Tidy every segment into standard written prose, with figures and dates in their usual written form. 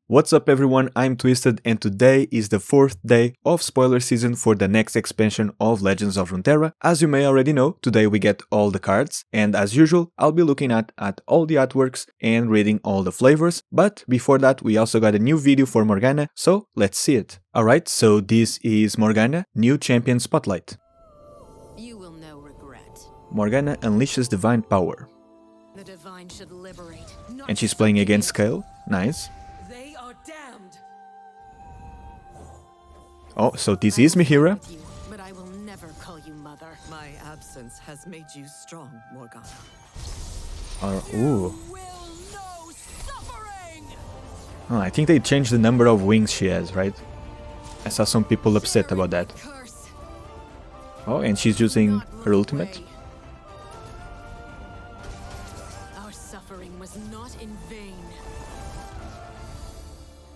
What's up everyone, I'm Twisted and today is the 4th day of spoiler season for the next expansion of Legends of Runeterra. As you may already know, today we get all the cards and as usual I'll be looking at all the artworks and reading all the flavors, but before that we also got a new video for Morgana, so let's see it. Alright, so this is Morgana, new champion spotlight. You will know regret. Morgana unleashes divine power. The divine should liberate. And she's playing against Kale, nice. They are damned. Oh, so this is Mihira. But I will never call you mother. My absence has made you strong, Morgana. Ooh. Will know suffering. Oh, I think they changed the number of wings she has, right? I saw some people upset about that. Curse. Oh, and she's using her ultimate. Our suffering was not in vain.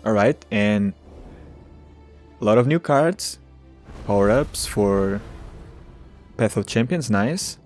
Alright, and a lot of new cards. Power-ups for Path of Champions, nice.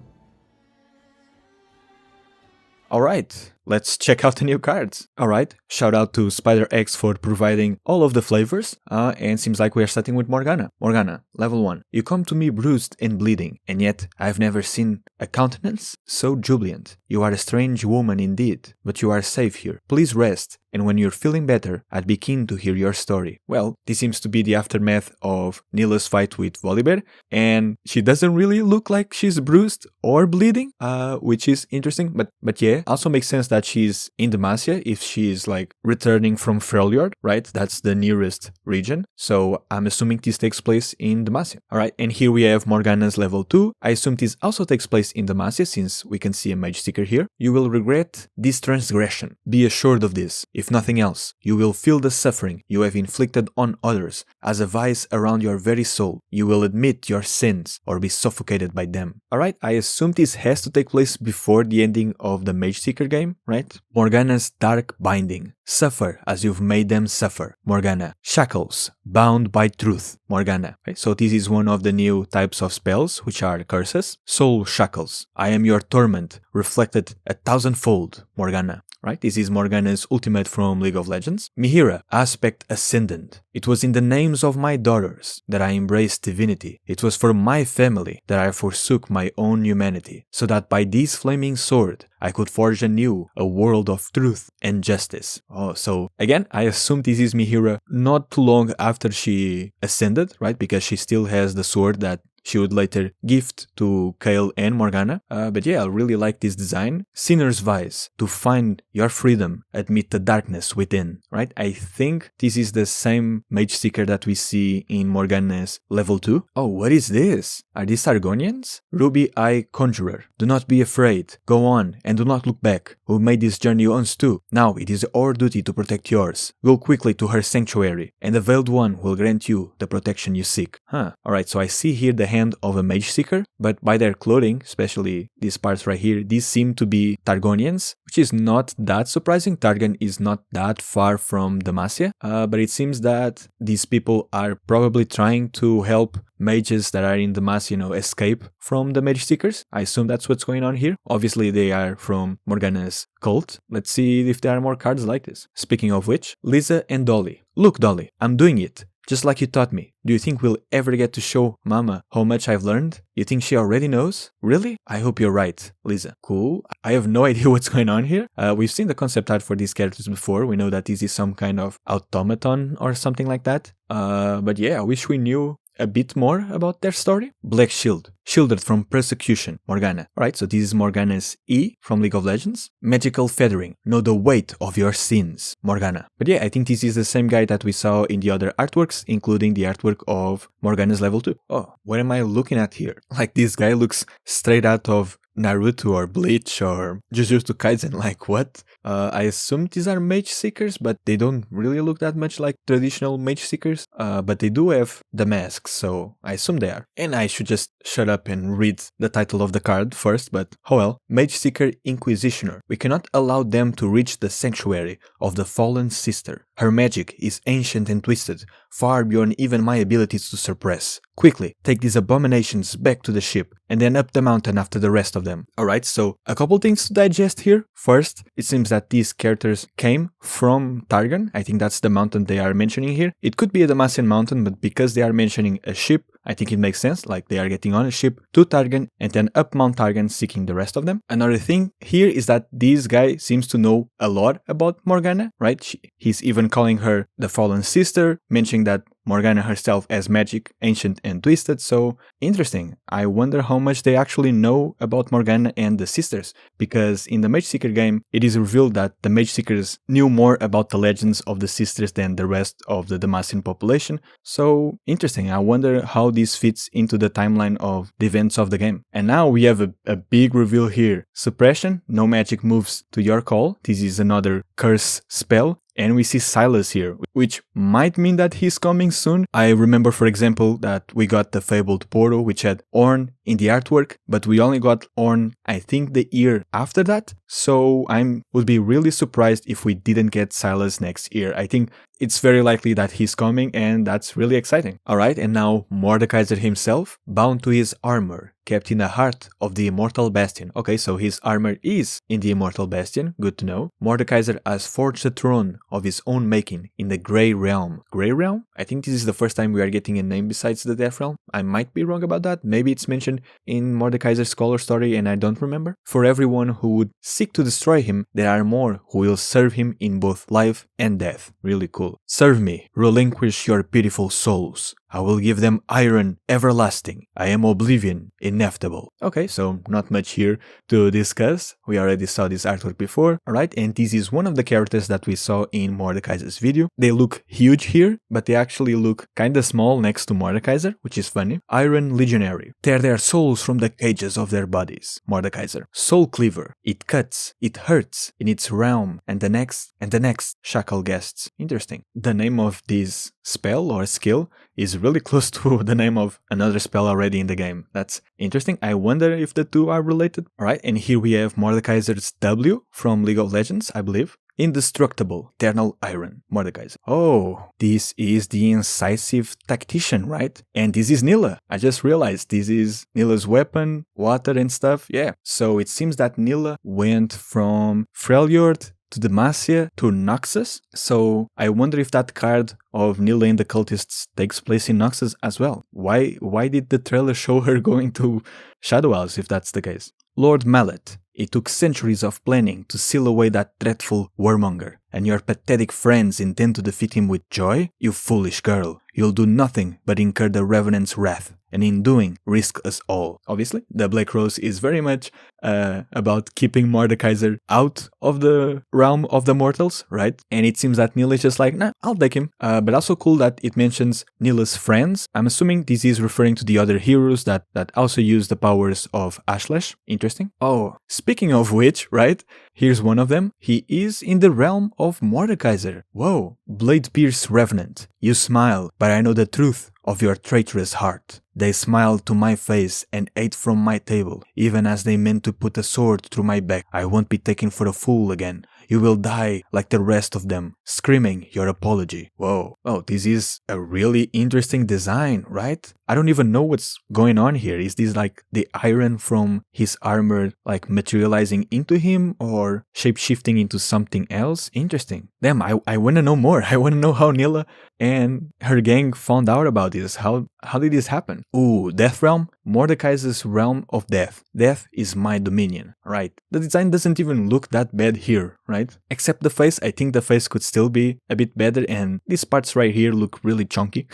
Alright, let's check out the new cards. Alright, shout out to Spider X for providing all of the flavors. And seems like we are starting with Morgana. Morgana, level 1. You come to me bruised and bleeding, and yet I've never seen a countenance so jubilant. You are a strange woman indeed, but you are safe here. Please rest, and when you're feeling better, I'd be keen to hear your story. Well, this seems to be the aftermath of Nila's fight with Volibear, and she doesn't really look like she's bruised or bleeding, which is interesting, but yeah, also makes sense that she's in Demacia if she's like returning from Freljord, right? That's the nearest region, so I'm assuming this takes place in Demacia. Alright, and here we have Morgana's level 2. I assume this also takes place in Demacia since we can see a mage seeker here. You will regret this transgression. Be assured of this. If nothing else, you will feel the suffering you have inflicted on others as a vice around your very soul. You will admit your sins or be suffocated by them. Alright, I assume this has to take place before the ending of the Mage Seeker game, right? Morgana's Dark Binding. Suffer as you've made them suffer. Morgana. Shackles. Bound by truth. Morgana. Okay, so this is one of the new types of spells, which are curses. Soul Shackles. I am your torment, reflected 1,000-fold. Morgana. Right, this is Morgana's ultimate from League of Legends. Mihira, Aspect Ascendant. It was in the names of my daughters that I embraced divinity. It was for my family that I forsook my own humanity, so that by this flaming sword I could forge anew a world of truth and justice. Oh, so again, I assume this is Mihira not too long after she ascended, right? Because she still has the sword that she would later gift to Kale and Morgana. But yeah, I really like this design. Sinner's Vice. To find your freedom, admit the darkness within. Right? I think this is the same Mage Seeker that we see in Morgana's level 2. Oh, what is this? Are these Argonians? Ruby Eye Conjurer. Do not be afraid. Go on and do not look back. We made this journey once too. Now it is our duty to protect yours. Go quickly to her sanctuary, and the Veiled One will grant you the protection you seek. Alright, so I see here the hand of a Mage Seeker, but by their clothing, especially these parts right here, these seem to be Targonians, which is not that surprising. Targon is not that far from Demacia, but it seems that these people are probably trying to help mages that are in Demacia, escape from the Mage Seekers. I assume that's what's going on here. Obviously, they are from Morgana's cult. Let's see if there are more cards like this. Speaking of which, Lisa and Dolly. Look, Dolly, I'm doing it. Just like you taught me. Do you think we'll ever get to show Mama how much I've learned? You think she already knows? Really? I hope you're right, Lisa. Cool. I have no idea what's going on here. We've seen the concept art for these characters before. We know that this is some kind of automaton or something like that. But yeah, I wish we knew a bit more about their story. Black Shield. Shielded from persecution. Morgana. Alright, so this is Morgana's E from League of Legends. Magical Feathering. Know the weight of your sins. Morgana. But yeah, I think this is the same guy that we saw in the other artworks, including the artwork of Morgana's level 2. Oh, what am I looking at here? Like this guy looks straight out of Naruto or Bleach or Jujutsu Kaisen, like what? I assume these are Mage Seekers, but they don't really look that much like traditional Mage Seekers, but they do have the masks, so I assume they are. And I should just shut up and read the title of the card first, but oh well. Mage Seeker Inquisitioner. We cannot allow them to reach the sanctuary of the fallen sister. Her magic is ancient and twisted, far beyond even my abilities to suppress. quickly, take these abominations back to the ship, and then up the mountain after the rest of them. Alright, so a couple things to digest here. First, it seems that these characters came from Targon. I think that's the mountain they are mentioning here. It could be a Damacian mountain, but because they are mentioning a ship, I think it makes sense, like they are getting on a ship to Targon and then up Mount Targon seeking the rest of them. Another thing here is that this guy seems to know a lot about Morgana, right? He's even calling her the fallen sister, mentioning that Morgana herself as magic, ancient and twisted, so interesting. I wonder how much they actually know about Morgana and the sisters, because in the Mage Seeker game, it is revealed that the Mage Seekers knew more about the legends of the sisters than the rest of the Damacian population, so interesting. I wonder how this fits into the timeline of the events of the game. And now we have a big reveal here. Suppression, no magic moves to your call. This is another curse spell. And we see Silas here, which might mean that he's coming soon. I remember, for example, that we got the Fabled Portal, which had Ornn in the artwork, but we only got Ornn, I think, the year after that. So would be really surprised if we didn't get Silas next year. I think it's very likely that he's coming, and that's really exciting. Alright, and now Mordekaiser himself, bound to his armor, kept in the heart of the Immortal Bastion. Okay, so his armor is in the Immortal Bastion, good to know. Mordekaiser has forged a throne of his own making in the Grey Realm. Grey Realm? I think this is the first time we are getting a name besides the Death Realm. I might be wrong about that. Maybe it's mentioned in Mordekaiser's Scholar story and I don't remember. For everyone who would seek to destroy him, there are more who will serve him in both life and death. Really cool. Serve me, relinquish your pitiful souls. I will give them iron everlasting. I am oblivion, inevitable. Okay, so not much here to discuss. We already saw this artwork before, alright? And this is one of the characters that we saw in Mordekaiser's video. They look huge here, but they actually look kinda small next to Mordekaiser, which is funny. Iron Legionary. Tear their souls from the cages of their bodies. Mordekaiser. Soul Cleaver. It cuts, it hurts in its realm, and the next, shackle guests. Interesting. The name of this spell or skill is really close to the name of another spell already in the game. That's interesting. I wonder if the two are related. Alright, and here we have Mordekaiser's W from League of Legends, I believe. Indestructible, Eternal Iron, Mordekaiser. Oh, this is the incisive tactician, right? And this is Nilla. I just realized this is Nilla's weapon, water and stuff. Yeah, so it seems that Nilla went from Freljord to Demacia to Noxus, so I wonder if that card of Nilla and the cultists takes place in Noxus as well. Why did the trailer show her going to Shadow House if that's the case? Lord Mallet. It took centuries of planning to seal away that dreadful warmonger, and your pathetic friends intend to defeat him with joy? You foolish girl. You'll do nothing but incur the Revenant's wrath, and in doing, risk us all. Obviously, the Black Rose is very much about keeping Mordekaiser out of the realm of the mortals, right? And it seems that Nilla is just like, nah, I'll take him. But also cool that it mentions Nilla's friends. I'm assuming this is referring to the other heroes that also use the powers of Ashlash. Interesting. Oh, speaking of which, right? Here's one of them. He is in the realm of Mordekaiser. Whoa. Blade Pierce Revenant. You smile, but I know the truth of your traitorous heart. They smiled to my face and ate from my table, even as they meant to put a sword through my back. I won't be taken for a fool again. You will die like the rest of them, screaming your apology. Whoa. Oh, this is a really interesting design, right? I don't even know what's going on here. Is this like the iron from his armor like materializing into him or shape-shifting into something else? Interesting. Damn, I want to know more. I want to know how Nilla and her gang found out about this. How did this happen? Ooh, Death Realm? Mordekaiser's realm of death. Death is my dominion. Right. The design doesn't even look that bad here, right? Except the face. I think the face could still be a bit better, and these parts right here look really chunky.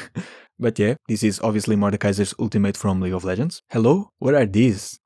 But yeah, this is obviously Mordekaiser's ultimate from League of Legends. Hello? What are these?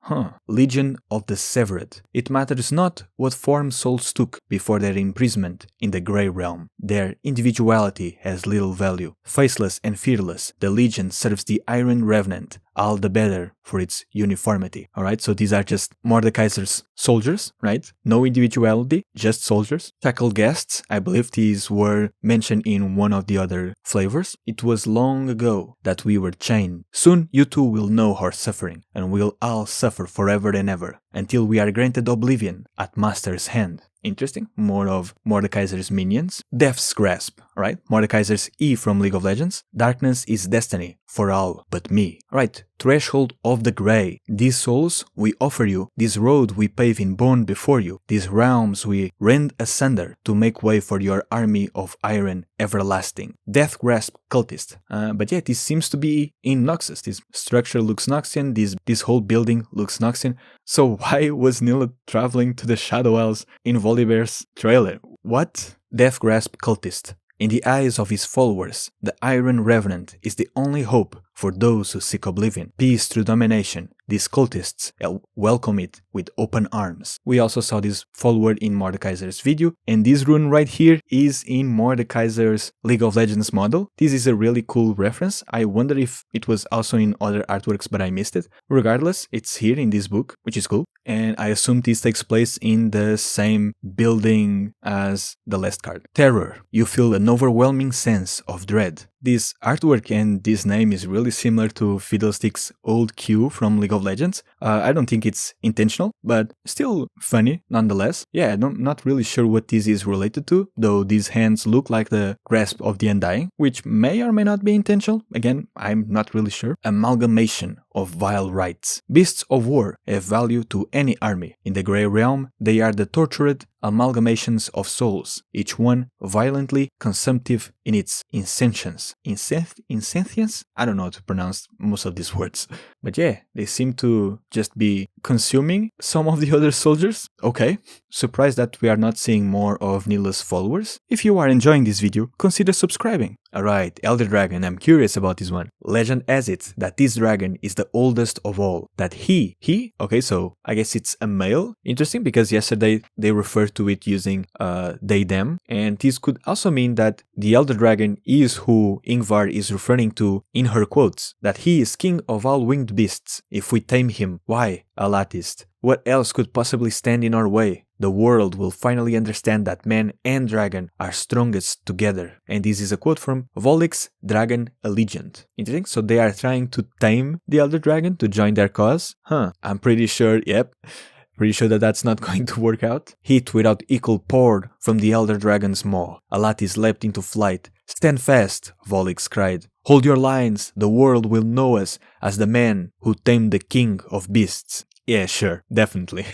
Legion of the Severed. It matters not what form souls took before their imprisonment in the Grey Realm. Their individuality has little value. Faceless and fearless, the Legion serves the Iron Revenant, all the better for its uniformity. Alright, so these are just Mordekaiser's soldiers, right? No individuality, just soldiers. Shackled guests, I believe these were mentioned in one of the other flavors. It was long ago that we were chained. Soon you too will know our suffering, and we'll all suffer forever and ever. until we are granted oblivion at Master's hand. Interesting. More of Mordekaiser's minions. Death's Grasp, right? Mordekaiser's E from League of Legends. Darkness is destiny for all but me. Right. Threshold of the Grey. These souls we offer you, this road we pave in bone before you, these realms we rend asunder to make way for your army of iron everlasting. Death Grasp Cultist. But yeah, this seems to be in Noxus. This structure looks Noxian, this whole building looks Noxian. So why was Nilla traveling to the Shadow Isles in Volibear's trailer? What? Death Grasp Cultist. In the eyes of his followers, the Iron Revenant is the only hope for those who seek oblivion. Peace through domination. These cultists welcome it with open arms. We also saw this forward in Mordekaiser's video, and this rune right here is in Mordekaiser's League of Legends model. This is a really cool reference. I wonder if it was also in other artworks, but I missed it. Regardless, it's here in this book, which is cool. And I assume this takes place in the same building as the last card. Terror. You feel an overwhelming sense of dread. This artwork and this name is really similar to Fiddlestick's old Q from League of Legends. I don't think it's intentional, but still funny nonetheless. Yeah, I'm not really sure what this is related to, though these hands look like the grasp of the Undying, which may or may not be intentional. Again, I'm not really sure. Amalgamation of vile rites. Beasts of war have value to any army. In the Grey Realm, they are the tortured amalgamations of souls, each one violently consumptive in its insentience. Insentience? I don't know how to pronounce most of these words. But yeah, they seem to just be consuming some of the other soldiers. Okay, surprised that we are not seeing more of Nilla's followers. If you are enjoying this video, consider subscribing. Alright, Elder Dragon, I'm curious about this one. Legend has it that this dragon is the oldest of all. That he? Okay, so I guess it's a male. Interesting, because yesterday they referred to it using they, them. And this could also mean that the Elder Dragon is who Ingvar is referring to in her quotes. That he is king of all winged beasts. If we tame him, why? Alatist. What else could possibly stand in our way? The world will finally understand that man and dragon are strongest together. And this is a quote from Volik's Dragon Allegiant. Interesting. So they are trying to tame the Elder Dragon to join their cause? I'm pretty sure, pretty sure that that's not going to work out. Heat without equal poured from the Elder Dragon's maw. Alatis leapt into flight. Stand fast, Volix cried. Hold your lines. The world will know us as the man who tamed the king of beasts. Yeah, sure, definitely.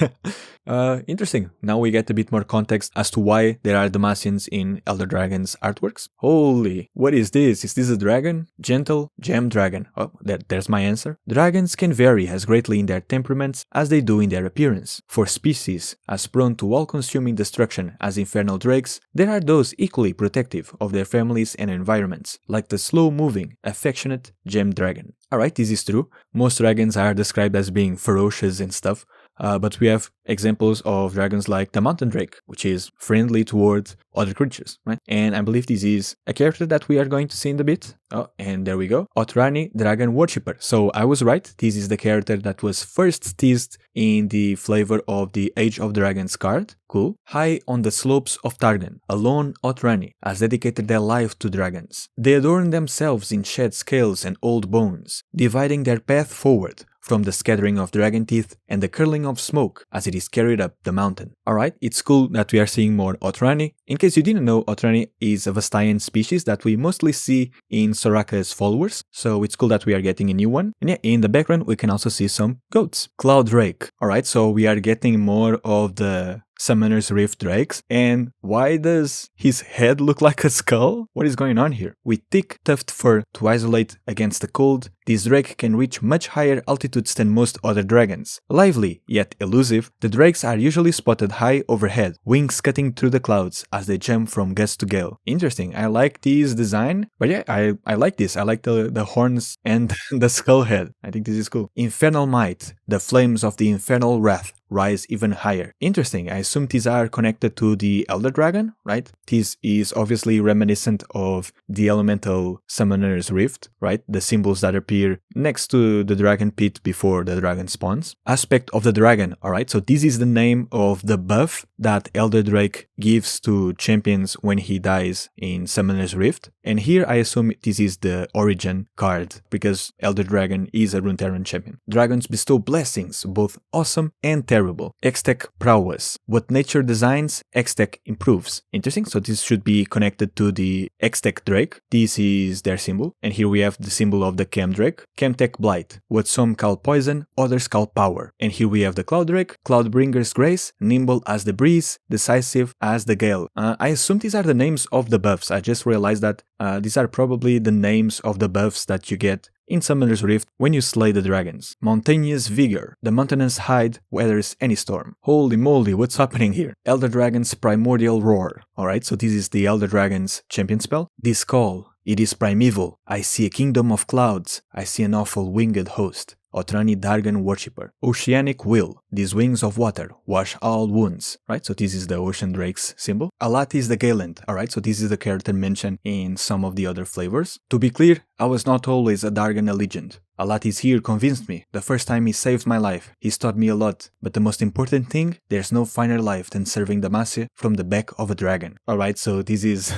Interesting. Now we get a bit more context as to why there are Demacians in Elder Dragon's artworks. Holy, what is this? Is this a dragon? Gentle gem dragon. Oh, there's my answer. Dragons can vary as greatly in their temperaments as they do in their appearance. For species as prone to all-consuming destruction as infernal drakes, there are those equally protective of their families and environments, like the slow-moving, affectionate gem dragon. Alright, this is true. Most dragons are described as being ferocious and stuff, but we have examples of dragons like the mountain drake, which is friendly towards other creatures, right? And I believe this is a character that we are going to see in a bit. Oh, and there we go. Otrani, Dragon Worshipper. So I was right. This is the character that was first teased in the flavor of the Age of Dragons card. Cool. High on the slopes of Targan, a lone Otrani has dedicated their life to dragons. They adorn themselves in shed scales and old bones, dividing their path forward from the scattering of dragon teeth and the curling of smoke as it is carried up the mountain. Alright, it's cool that we are seeing more Otrani. In case you didn't know, Otrani is a Vastayan species that we mostly see in Soraka's followers, so it's cool that we are getting a new one. And yeah, in the background we can also see some goats. Cloud Drake. Alright, so we are getting more of the Summoner's Rift drakes. And why does his head look like a skull? What is going on here? With thick, tufted fur to isolate against the cold, this drake can reach much higher altitudes than most other dragons. Lively, yet elusive, the drakes are usually spotted high overhead, wings cutting through the clouds as they jump from gust to gale. Interesting, I like this design, but yeah, I like this. I like the horns and the skull head. I think this is cool. Infernal Might, the flames of the infernal wrath rise even higher. Interesting, I assume these are connected to the Elder Dragon, right? This is obviously reminiscent of the Elemental Summoner's Rift, right? The symbols that appear next to the dragon pit before the dragon spawns. Aspect of the Dragon, alright? So this is the name of the buff that Elder Drake gives to champions when he dies in Summoner's Rift. And here I assume this is the origin card, because Elder Dragon is a Runeterran champion. Dragons bestow blessings, both awesome and terrible. X-Tech prowess. What nature designs, X-Tech improves. Interesting, so this should be connected to the X-Tech Drake. This is their symbol. And here we have the symbol of the Chem Drake. Chemtech Blight. What some call poison, others call power. And here we have the Cloud Drake. Cloudbringer's Grace. Nimble as the breeze. Decisive as the gale. I assume these are the names of the buffs. I just realized that these are probably the names of the buffs that you get in Summoner's Rift when you slay the dragons. Mountainous Vigor. The mountainous hide weathers any storm. Holy moly, what's happening here? Elder Dragon's Primordial Roar. Alright, so this is the Elder Dragon's champion spell. This call, it is primeval. I see a kingdom of clouds. I see an awful winged host. Otrani Dargan Worshipper. Oceanic Will. These wings of water wash all wounds. Right, so this is the Ocean Drake's symbol. Alati is the Galant. Alright, so this is the character mentioned in some of the other flavors. To be clear, I was not always a Dargan allegiant. Alatis here convinced me. The first time he saved my life. He's taught me a lot. But the most important thing, there's no finer life than serving Demacia from the back of a dragon. Alright, so this is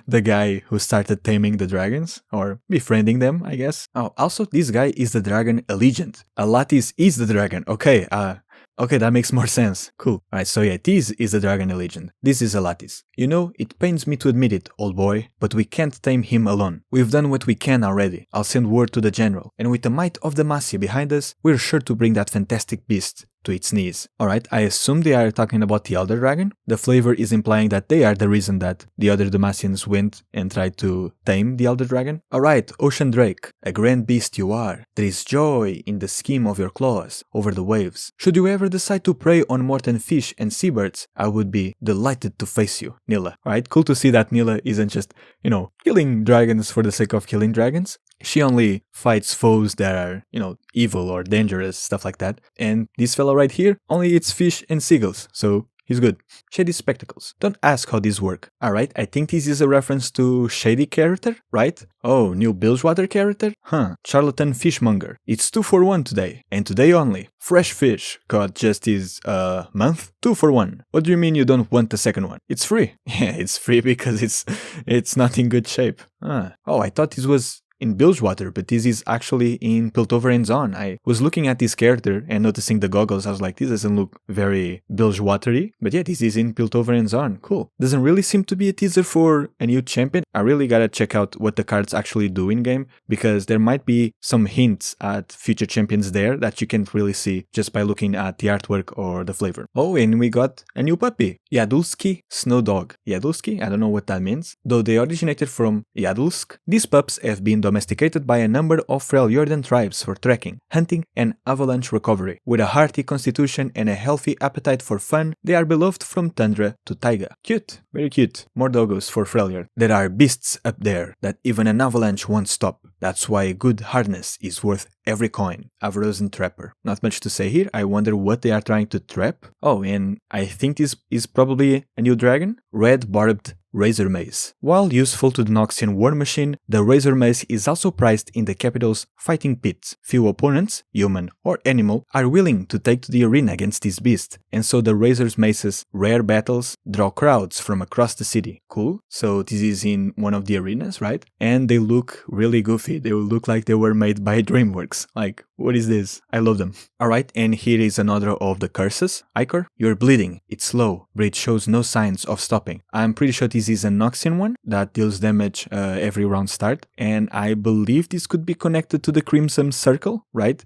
the guy who started taming the dragons. Or befriending them, I guess. Oh, also this guy is the dragon allegiant. Alatis is the dragon. Okay, that makes more sense. Cool. Alright, so yeah, this is the Dragon Legend. This is Alatis. You know, it pains me to admit it, old boy, but we can't tame him alone. We've done what we can already. I'll send word to the general, and with the might of Demacia behind us, we're sure to bring that fantastic beast to its knees. Alright, I assume they are talking about the Elder Dragon. The flavor is implying that they are the reason that the other Demacians went and tried to tame the Elder Dragon. Alright, Ocean Drake, a grand beast you are. There is joy in the scheme of your claws over the waves. Should you ever decide to prey on mortal fish and seabirds, I would be delighted to face you, Nilla. Alright, cool to see that Nilla isn't just, killing dragons for the sake of killing dragons. She only fights foes that are, evil or dangerous, stuff like that. And this fella right here only eats fish and seagulls, so he's good. Shady Spectacles. Don't ask how these work. Alright, I think this is a reference to Shady character, right? Oh, new Bilgewater character? Huh, Charlatan Fishmonger. It's 2 for 1 today, and today only. Fresh fish got just this, month? 2 for 1. What do you mean you don't want the second one? It's free. Yeah, it's free because it's not in good shape. Oh, I thought this was in Bilgewater, but this is actually in Piltover and Zon. I was looking at this character and noticing the goggles. I was like, this doesn't look very Bilgewatery. But yeah, this is in Piltover and Zon. Cool. Doesn't really seem to be a teaser for a new champion. I really gotta check out what the cards actually do in game, because there might be some hints at future champions there that you can't really see just by looking at the artwork or the flavor. Oh, and we got a new puppy. Yadulski Snow Dog. Yadulski? I don't know what that means. Though they originated from Yadulsk, these pups have been domesticated by a number of Freljordan tribes for trekking, hunting, and avalanche recovery. With a hearty constitution and a healthy appetite for fun, they are beloved from tundra to taiga. Cute, very cute. More doggos for Freljord. There are beasts up there that even an avalanche won't stop. That's why a good harness is worth every coin. Avarosan Trapper. Not much to say here. I wonder what they are trying to trap. Oh, and I think this is probably a new dragon. Red Barbed Razor Mace. While useful to the Noxian war machine, the Razor Mace is also prized in the capital's fighting pits. Few opponents, human or animal, are willing to take to the arena against this beast, and so the Razor Mace's rare battles draw crowds from across the city. Cool, so this is in one of the arenas, right? And they look really goofy. They look like they were made by DreamWorks. Like, what is this? I love them. Alright, and here is another of the curses. Ichor, you're bleeding. It's slow, but it shows no signs of stopping. I'm pretty sure this is a Noxian one that deals damage every round start, and I believe this could be connected to the Crimson Circle, right?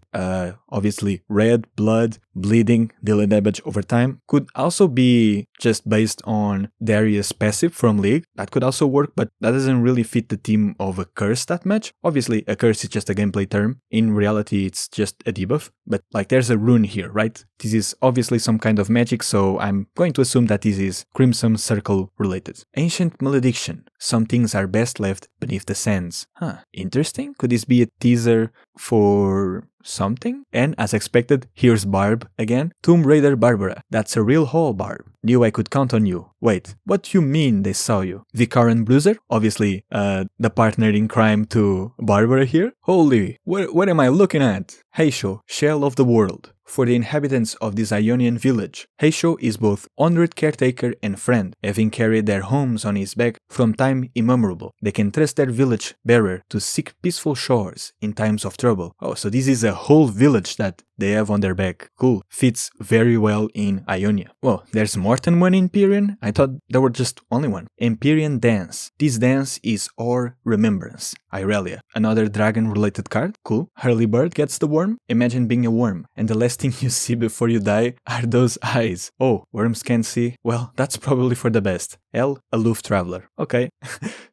Obviously, red, blood, bleeding, dealing damage over time. Could also be just based on Darius' passive from League. That could also work, but that doesn't really fit the theme of a curse that much. Obviously, a curse is just a gameplay term. In reality, it's just a debuff, but like there's a rune here, right? This is obviously some kind of magic, so I'm going to assume that this is Crimson Circle related. Ancient Malediction. Some things are best left beneath the sands. Interesting. Could this be a teaser for something? And as expected, here's Barb again. Tomb Raider Barbara. That's a real haul, Barb. Knew I could count on you. Wait, what do you mean they saw you? Vicar and Bruiser? Obviously, the partner in crime to Barbara here? Holy, what am I looking at? Heisho, shell of the world. For the inhabitants of this Ionian village, Heisho is both honored caretaker and friend, having carried their homes on his back from time immemorable. They can trust their village bearer to seek peaceful shores in times of trouble. Oh, so this is a whole village that they have on their back. Cool. Fits very well in Ionia. Well, there's more than one Empyrean. I thought there were just only one. Empyrean Dance. This dance is our remembrance. Irelia. Another dragon-related card. Cool. Hurly Bird gets the worm. Imagine being a worm, and the last thing you see before you die are those eyes. Oh, worms can't see? Well, that's probably for the best. L. Aloof Traveler. Okay.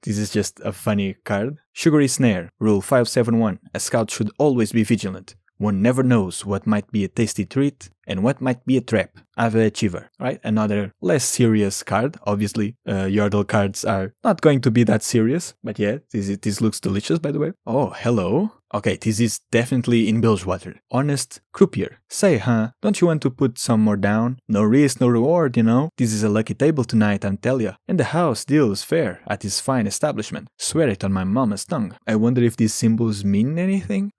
This is just a funny card. Sugary Snare. Rule 571. A scout should always be vigilant. One never knows what might be a tasty treat and what might be a trap. Ave Achiever, right? Another less serious card. Obviously, Yordle cards are not going to be that serious, but yeah, this looks delicious, by the way. Oh, hello. Okay, this is definitely in Bilgewater. Honest Croupier. Say, huh? Don't you want to put some more down? No risk, no reward, you know? This is a lucky table tonight, I'm tell ya. And the house deals fair at this fine establishment. Swear it on my mama's tongue. I wonder if these symbols mean anything?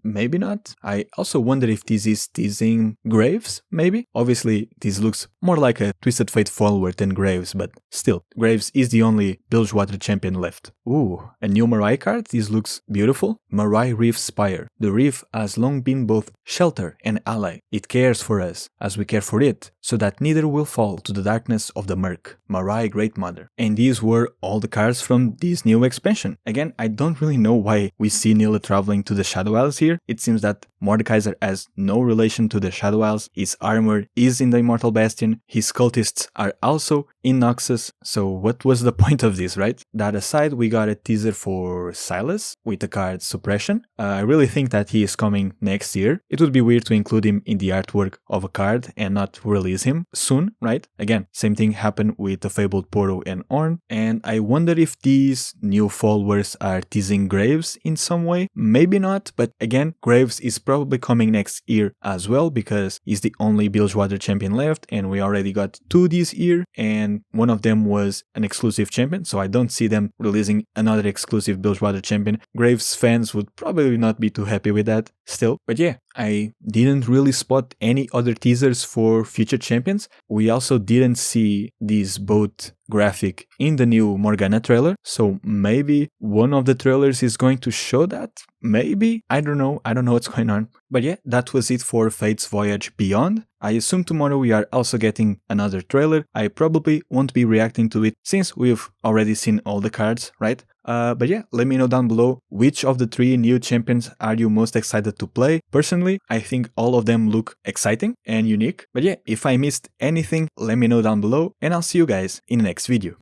Maybe not. I also wonder if this is teasing Graves, maybe? Obviously, this looks more like a Twisted Fate follower than Graves, but still, Graves is the only Bilgewater champion left. Ooh, a new Marai card? This looks beautiful. Marai Reef Spire. The reef has long been both shelter and ally. It cares for us, as we care for it, so that neither will fall to the darkness of the murk. Marai Great Mother. And these were all the cards from this new expansion. Again, I don't really know why we see Nila traveling to the Shadow Isles here. It seems that Mordekaiser has no relation to the Shadow Isles. His armor is in the Immortal Bastion. His cultists are also in Noxus. So what was the point of this, right? That aside, we got a teaser for Silas with the card Suppression. I really think that he is coming next year. It would be weird to include him in the artwork of a card and not release him soon, right? Again, same thing happened with the Fabled Poro and Ornn. And I wonder if these new followers are teasing Graves in some way. Maybe not, but again, Graves is probably coming next year as well because he's the only Bilgewater champion left and we already got 2 this year and one of them was an exclusive champion, so I don't see them releasing another exclusive Bilgewater champion. Graves fans would probably not be too happy with that still, but yeah, I didn't really spot any other teasers for future champions. We also didn't see this boat graphic in the new Morgana trailer, so maybe one of the trailers is going to show that? Maybe? I don't know what's going on. But yeah, that was it for Fate's Voyage Beyond. I assume tomorrow we are also getting another trailer. I probably won't be reacting to it since we've already seen all the cards, right? But yeah, let me know down below which of the 3 new champions are you most excited to play. Personally, I think all of them look exciting and unique. But yeah, if I missed anything, let me know down below and I'll see you guys in the next video.